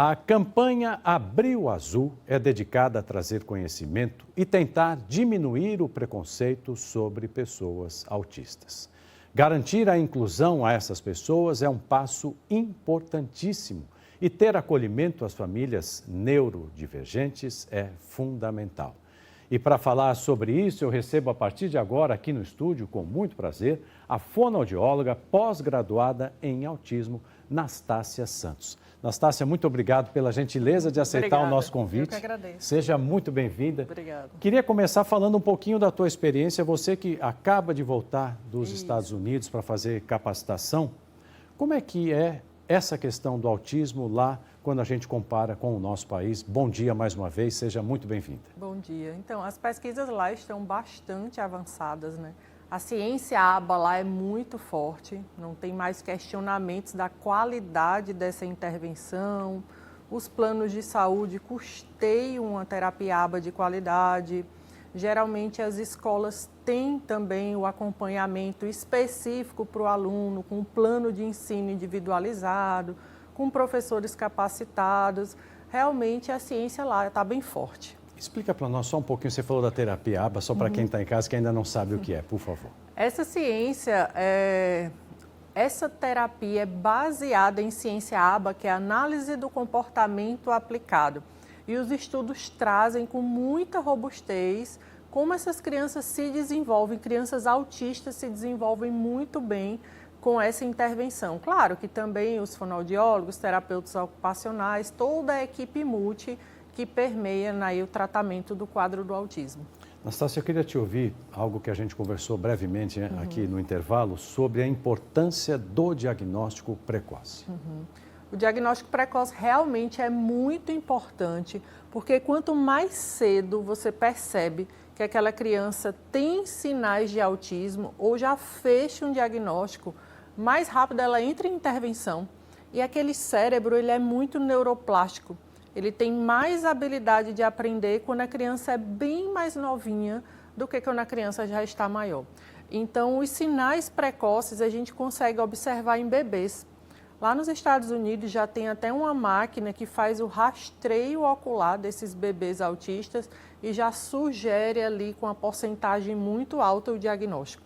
A campanha Abril Azul é dedicada a trazer conhecimento e tentar diminuir o preconceito sobre pessoas autistas. Garantir a inclusão a essas pessoas é um passo importantíssimo e ter acolhimento às famílias neurodivergentes é fundamental. E para falar sobre isso, eu recebo a partir de agora aqui no estúdio, com muito prazer, a fonoaudióloga pós-graduada em autismo, Nastácia Santos. Nastácia, muito obrigado pela gentileza de aceitar o nosso convite. Eu que agradeço. Seja muito bem-vinda. Obrigada. Queria começar falando um pouquinho da tua experiência. Você que acaba de voltar dos Estados Unidos para fazer capacitação. Como é que é essa questão do autismo lá, quando a gente compara com o nosso país? Bom dia mais uma vez, seja muito bem-vinda. Bom dia. Então, as pesquisas lá estão bastante avançadas, né? A ciência ABA lá é muito forte, não tem mais questionamentos da qualidade dessa intervenção. Os planos de saúde custeiam uma terapia ABA de qualidade. Geralmente as escolas têm também o acompanhamento específico para o aluno, com um plano de ensino individualizado, com professores capacitados. Realmente a ciência lá está bem forte. Explica para nós só um pouquinho, você falou da terapia ABA, só para quem está em casa que ainda não sabe o que é, por favor. Essa terapia é baseada em ciência ABA, que é a análise do comportamento aplicado. E os estudos trazem com muita robustez como essas crianças se desenvolvem, crianças autistas se desenvolvem muito bem com essa intervenção. Claro que também os fonoaudiólogos, terapeutas ocupacionais, toda a equipe multi que permeia o tratamento do quadro do autismo. Nastácia, eu queria te ouvir algo que a gente conversou brevemente aqui no intervalo sobre a importância do diagnóstico precoce. O diagnóstico precoce realmente é muito importante, porque quanto mais cedo você percebe que aquela criança tem sinais de autismo ou já fecha um diagnóstico, mais rápido ela entra em intervenção. E aquele cérebro, ele é muito neuroplástico. Ele tem mais habilidade de aprender quando a criança é bem mais novinha do que quando a criança já está maior. Então, os sinais precoces a gente consegue observar em bebês. Lá nos Estados Unidos já tem até uma máquina que faz o rastreio ocular desses bebês autistas e já sugere ali com uma porcentagem muito alta o diagnóstico.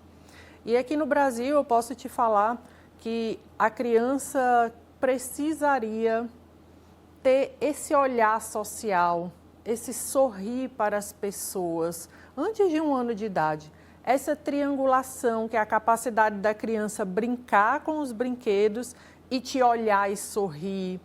E aqui no Brasil eu posso te falar que a criança precisaria ter esse olhar social, esse sorrir para as pessoas antes de 1 ano de idade. Essa triangulação, que é a capacidade da criança brincar com os brinquedos e te olhar e sorrir,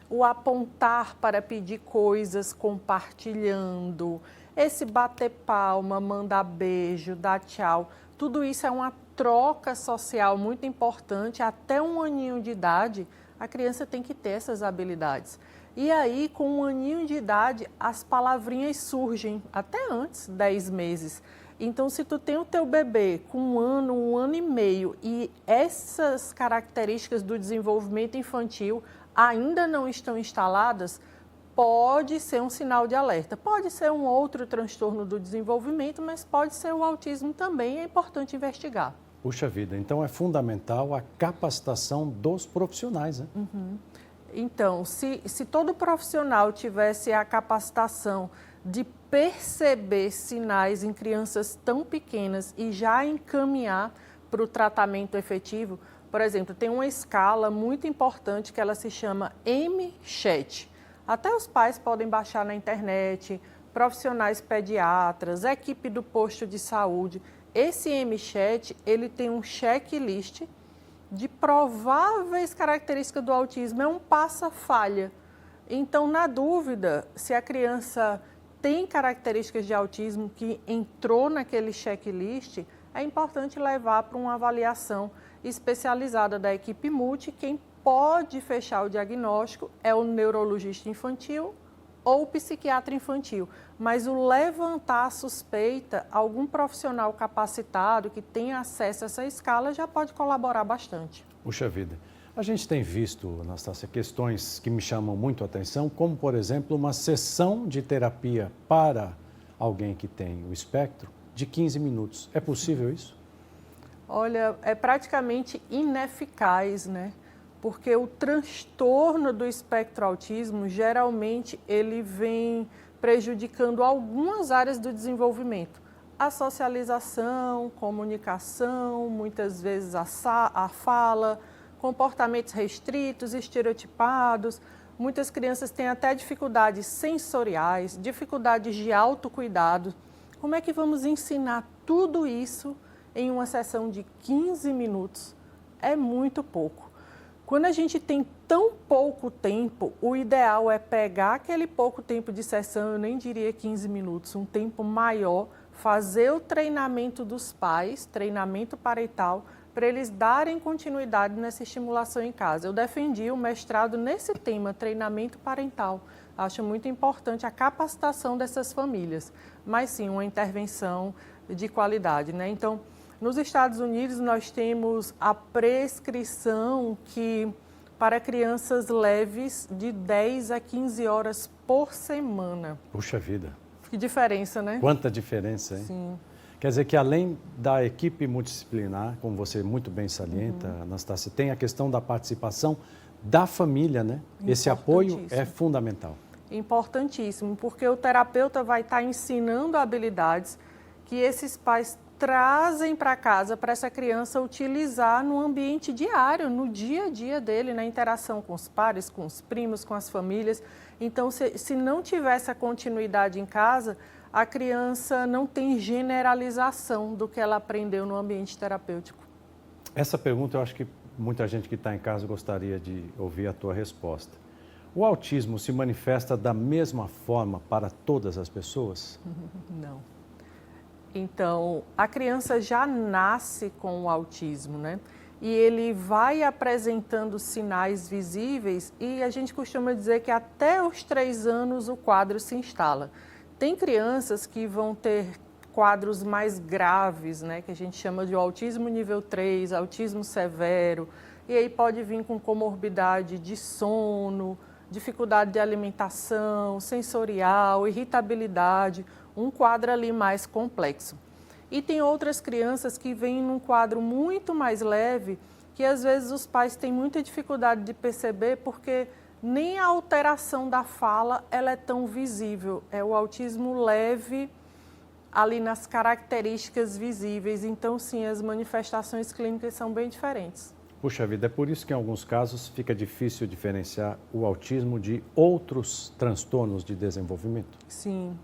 o apontar para pedir coisas compartilhando, esse bater palma, mandar beijo, dar tchau, tudo isso é uma troca social muito importante. Até 1 aninho de idade, a criança tem que ter essas habilidades. E aí, com 1 aninho de idade, as palavrinhas surgem, até antes, 10 meses. Então, se tu tem o teu bebê com 1 ano e meio e essas características do desenvolvimento infantil ainda não estão instaladas, pode ser um sinal de alerta. Pode ser um outro transtorno do desenvolvimento, mas pode ser o autismo também, é importante investigar. Puxa vida, então é fundamental a capacitação dos profissionais, né? Então, se todo profissional tivesse a capacitação de perceber sinais em crianças tão pequenas e já encaminhar para o tratamento efetivo, por exemplo, tem uma escala muito importante que ela se chama M-Chat. Até os pais podem baixar na internet, profissionais pediatras, equipe do posto de saúde. Esse M-Chat, ele tem um checklist de prováveis características do autismo, é um passa-falha. Então, na dúvida, se a criança tem características de autismo que entrou naquele checklist, é importante levar para uma avaliação especializada da equipe multi. Quem pode fechar o diagnóstico é o neurologista infantil ou o psiquiatra infantil, mas o levantar a suspeita, algum profissional capacitado que tenha acesso a essa escala já pode colaborar bastante. Puxa vida, a gente tem visto, Nastácia, questões que me chamam muito a atenção, como, por exemplo, uma sessão de terapia para alguém que tem o espectro de 15 minutos. É possível isso? Olha, é praticamente ineficaz, né? porque o transtorno do espectro autismo, geralmente, ele vem prejudicando algumas áreas do desenvolvimento. A socialização, comunicação, muitas vezes a fala, comportamentos restritos, estereotipados. Muitas crianças têm até dificuldades sensoriais, dificuldades de autocuidado. Como é que vamos ensinar tudo isso em uma sessão de 15 minutos? É muito pouco. Quando a gente tem tão pouco tempo, o ideal é pegar aquele pouco tempo de sessão, eu nem diria 15 minutos, um tempo maior, fazer o treinamento dos pais, treinamento parental, para eles darem continuidade nessa estimulação em casa. Eu defendi o mestrado nesse tema, treinamento parental. Acho muito importante a capacitação dessas famílias, mas sim uma intervenção de qualidade, né? Então, nos Estados Unidos nós temos a prescrição que para crianças leves de 10 a 15 horas por semana. Puxa vida. Que diferença, né? Quanta diferença, hein? Sim. Quer dizer que além da equipe multidisciplinar, como você muito bem salienta, Anastácia, tem a questão da participação da família, né? Esse apoio é fundamental. Importantíssimo, porque o terapeuta vai estar ensinando habilidades que esses pais trazem para casa para essa criança utilizar no ambiente diário, no dia a dia dele, na interação com os pares, com os primos, com as famílias. Então, se não tiver essa continuidade em casa, a criança não tem generalização do que ela aprendeu no ambiente terapêutico. Essa pergunta eu acho que muita gente que está em casa gostaria de ouvir a tua resposta. O autismo se manifesta da mesma forma para todas as pessoas? Não. Então, a criança já nasce com o autismo, né? E ele vai apresentando sinais visíveis e a gente costuma dizer que até os 3 anos o quadro se instala. Tem crianças que vão ter quadros mais graves, né? Que a gente chama de autismo nível 3, autismo severo, e aí pode vir com comorbidade de sono, dificuldade de alimentação, sensorial, irritabilidade, um quadro ali mais complexo. E tem outras crianças que vêm num quadro muito mais leve, que às vezes os pais têm muita dificuldade de perceber, porque nem a alteração da fala ela é tão visível. É o autismo leve ali nas características visíveis. Então, sim, as manifestações clínicas são bem diferentes. Puxa vida, é por isso que em alguns casos fica difícil diferenciar o autismo de outros transtornos de desenvolvimento? Sim.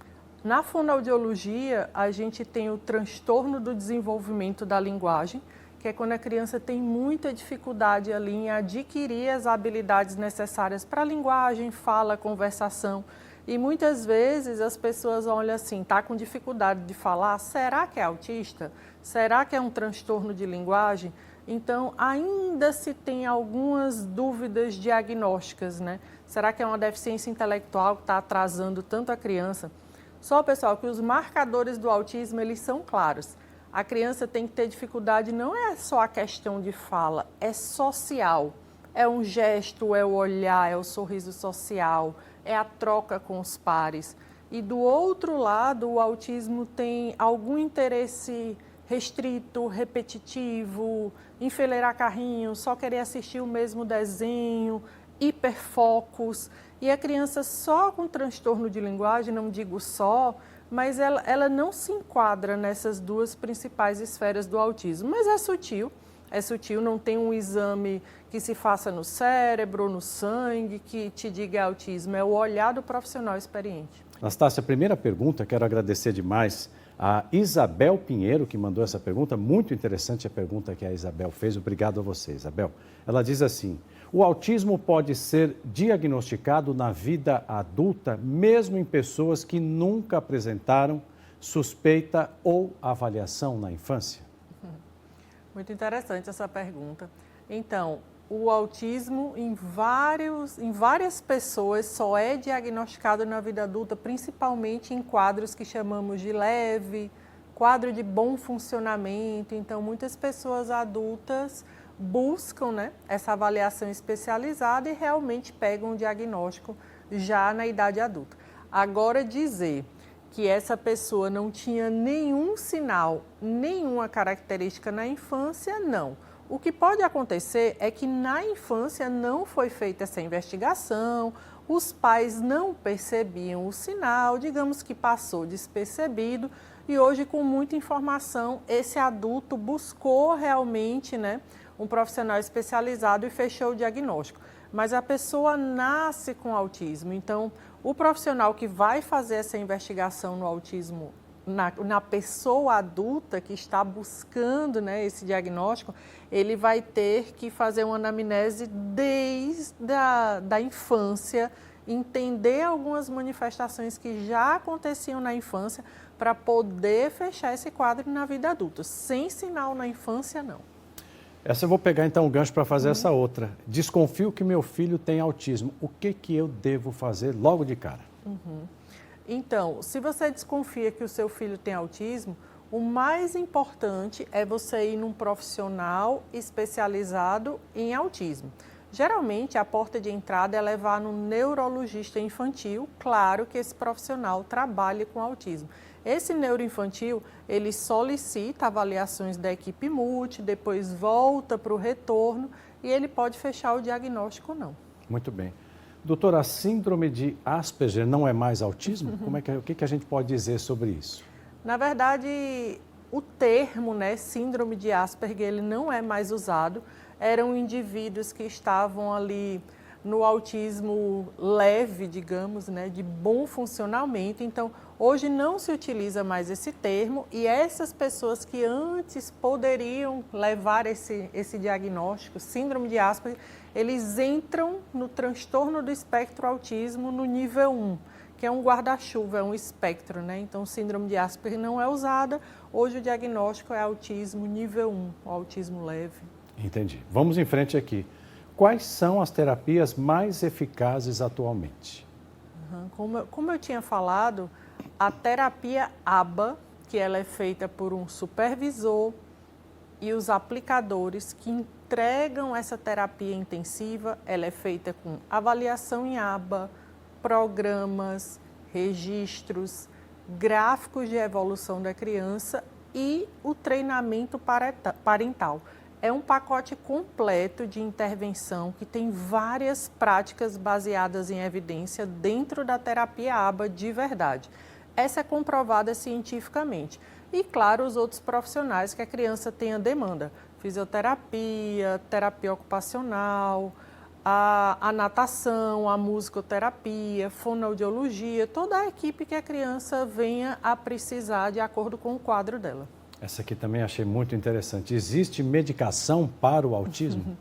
Na fonoaudiologia, a gente tem o transtorno do desenvolvimento da linguagem, que é quando a criança tem muita dificuldade ali em adquirir as habilidades necessárias para a linguagem, fala, conversação. E muitas vezes as pessoas olham assim, está com dificuldade de falar, será que é autista? Será que é um transtorno de linguagem? Então, ainda se tem algumas dúvidas diagnósticas, né? Será que é uma deficiência intelectual que está atrasando tanto a criança? Só, pessoal, que os marcadores do autismo, eles são claros. A criança tem que ter dificuldade, não é só a questão de fala, é social. É um gesto, é o olhar, é o sorriso social, é a troca com os pares. E do outro lado, o autismo tem algum interesse restrito, repetitivo, enfileirar carrinho, só querer assistir o mesmo desenho, hiperfocos. E a criança só com transtorno de linguagem, não digo só, mas ela não se enquadra nessas duas principais esferas do autismo. Mas é sutil, não tem um exame que se faça no cérebro, no sangue, que te diga autismo, é o olhar do profissional experiente. Anastácia, a primeira pergunta, quero agradecer demais a Isabel Pinheiro, que mandou essa pergunta, muito interessante a pergunta que a Isabel fez, obrigado a você, Isabel. Ela diz assim: o autismo pode ser diagnosticado na vida adulta, mesmo em pessoas que nunca apresentaram suspeita ou avaliação na infância? Muito interessante essa pergunta. Então, o autismo em várias pessoas só é diagnosticado na vida adulta, principalmente em quadros que chamamos de leve, quadro de bom funcionamento. Então, muitas pessoas adultas buscam, né, essa avaliação especializada e realmente pegam um diagnóstico já na idade adulta. Agora, dizer que essa pessoa não tinha nenhum sinal, nenhuma característica na infância, não. O que pode acontecer é que na infância não foi feita essa investigação, os pais não percebiam o sinal, digamos que passou despercebido, e hoje, com muita informação, esse adulto buscou realmente, né, um profissional especializado e fechou o diagnóstico. Mas a pessoa nasce com autismo, então o profissional que vai fazer essa investigação no autismo na pessoa adulta que está buscando, né, esse diagnóstico, ele vai ter que fazer uma anamnese desde a infância, entender algumas manifestações que já aconteciam na infância para poder fechar esse quadro na vida adulta. Sem sinal na infância, não. Essa eu vou pegar então o gancho para fazer essa outra. Desconfio que meu filho tem autismo. O que eu devo fazer logo de cara? Então, se você desconfia que o seu filho tem autismo, o mais importante é você ir num profissional especializado em autismo. Geralmente, a porta de entrada é levar no neurologista infantil, claro que esse profissional trabalhe com autismo. Esse neuroinfantil, ele solicita avaliações da equipe multi, depois volta para o retorno e ele pode fechar o diagnóstico ou não. Muito bem. Doutora, a síndrome de Asperger não é mais autismo? O que a gente pode dizer sobre isso? Na verdade, o termo, né, síndrome de Asperger, ele não é mais usado. Eram indivíduos que estavam ali no autismo leve, digamos, né, de bom funcionamento. Então, hoje não se utiliza mais esse termo e essas pessoas que antes poderiam levar esse diagnóstico, síndrome de Asperger, eles entram no transtorno do espectro autismo no nível 1, que é um guarda-chuva, é um espectro, né? Então, síndrome de Asperger não é usada. Hoje o diagnóstico é autismo nível 1, o autismo leve. Entendi. Vamos em frente aqui. Quais são as terapias mais eficazes atualmente? Como eu tinha falado, a terapia ABA, que ela é feita por um supervisor e os aplicadores que entregam essa terapia intensiva, ela é feita com avaliação em ABA, programas, registros, gráficos de evolução da criança e o treinamento parental. É um pacote completo de intervenção que tem várias práticas baseadas em evidência dentro da terapia ABA de verdade. Essa é comprovada cientificamente. E, claro, os outros profissionais que a criança tenha demanda. Fisioterapia, terapia ocupacional, a natação, a musicoterapia, fonoaudiologia, toda a equipe que a criança venha a precisar de acordo com o quadro dela. Essa aqui também achei muito interessante. Existe medicação para o autismo?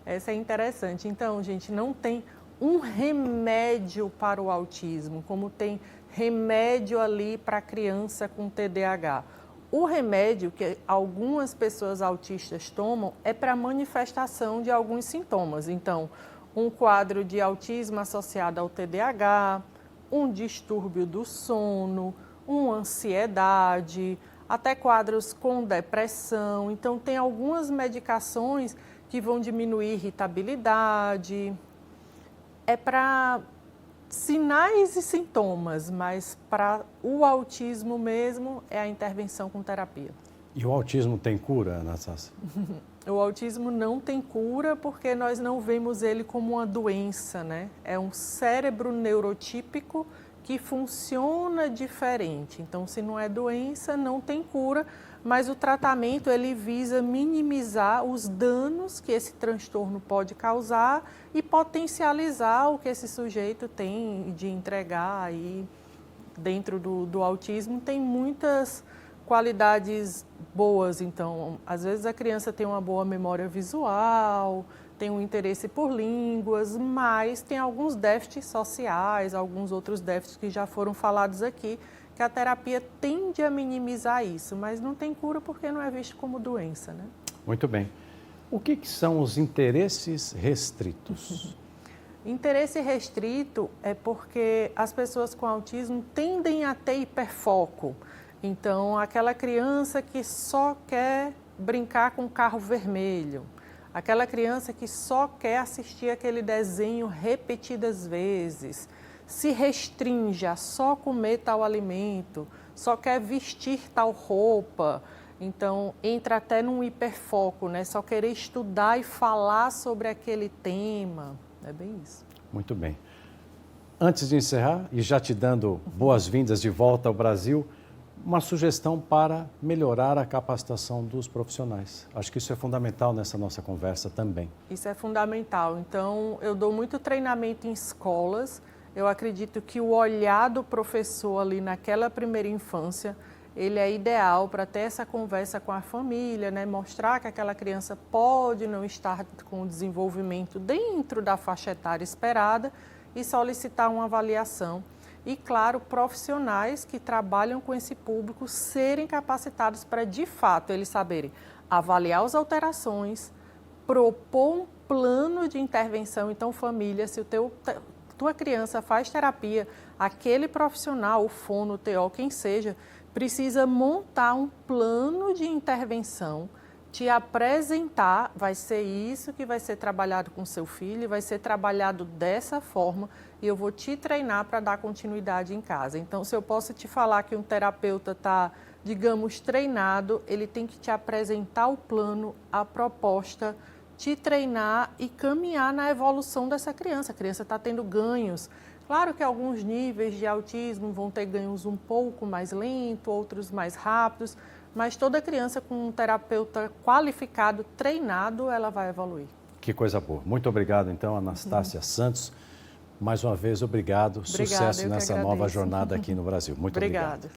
Essa é interessante. Então, gente, não tem um remédio para o autismo, como tem remédio ali para criança com TDAH. O remédio que algumas pessoas autistas tomam é para manifestação de alguns sintomas. Então, um quadro de autismo associado ao TDAH, um distúrbio do sono, uma ansiedade, até quadros com depressão. Então, tem algumas medicações que vão diminuir irritabilidade. É para sinais e sintomas, mas para o autismo mesmo é a intervenção com terapia. E o autismo tem cura, Anastasia? O autismo não tem cura porque nós não vemos ele como uma doença, né? É um cérebro neurotípico que funciona diferente. Então, se não é doença, não tem cura, mas o tratamento ele visa minimizar os danos que esse transtorno pode causar e potencializar o que esse sujeito tem de entregar aí dentro do autismo. Tem muitas qualidades boas, então, às vezes a criança tem uma boa memória visual, tem um interesse por línguas, mas tem alguns déficits sociais, alguns outros déficits que já foram falados aqui, que a terapia tende a minimizar isso, mas não tem cura porque não é visto como doença, né? Muito bem. O que são os interesses restritos? Interesse restrito é porque as pessoas com autismo tendem a ter hiperfoco. Então, aquela criança que só quer brincar com carro vermelho, aquela criança que só quer assistir aquele desenho repetidas vezes, se restringe a só comer tal alimento, só quer vestir tal roupa. Então, entra até num hiperfoco, né? Só querer estudar e falar sobre aquele tema. É bem isso. Muito bem. Antes de encerrar, e já te dando boas-vindas de volta ao Brasil, uma sugestão para melhorar a capacitação dos profissionais. Acho que isso é fundamental nessa nossa conversa também. Isso é fundamental. Então, eu dou muito treinamento em escolas. Eu acredito que o olhar do professor ali naquela primeira infância, ele é ideal para ter essa conversa com a família, né? Mostrar que aquela criança pode não estar com o desenvolvimento dentro da faixa etária esperada e solicitar uma avaliação. E, claro, profissionais que trabalham com esse público serem capacitados para, de fato, eles saberem avaliar as alterações, propor um plano de intervenção. Então, família, se tua criança faz terapia, aquele profissional, o fono, o TO, quem seja, precisa montar um plano de intervenção, te apresentar, vai ser isso que vai ser trabalhado com seu filho, vai ser trabalhado dessa forma e eu vou te treinar para dar continuidade em casa. Então, se eu posso te falar que um terapeuta está, digamos, treinado, ele tem que te apresentar o plano, a proposta, te treinar e caminhar na evolução dessa criança. A criança está tendo ganhos. Claro que alguns níveis de autismo vão ter ganhos um pouco mais lentos, outros mais rápidos, mas toda criança com um terapeuta qualificado, treinado, ela vai evoluir. Que coisa boa. Muito obrigado, então, Anastácia Santos. Mais uma vez, obrigado. Sucesso nessa nova jornada aqui no Brasil. Muito obrigado.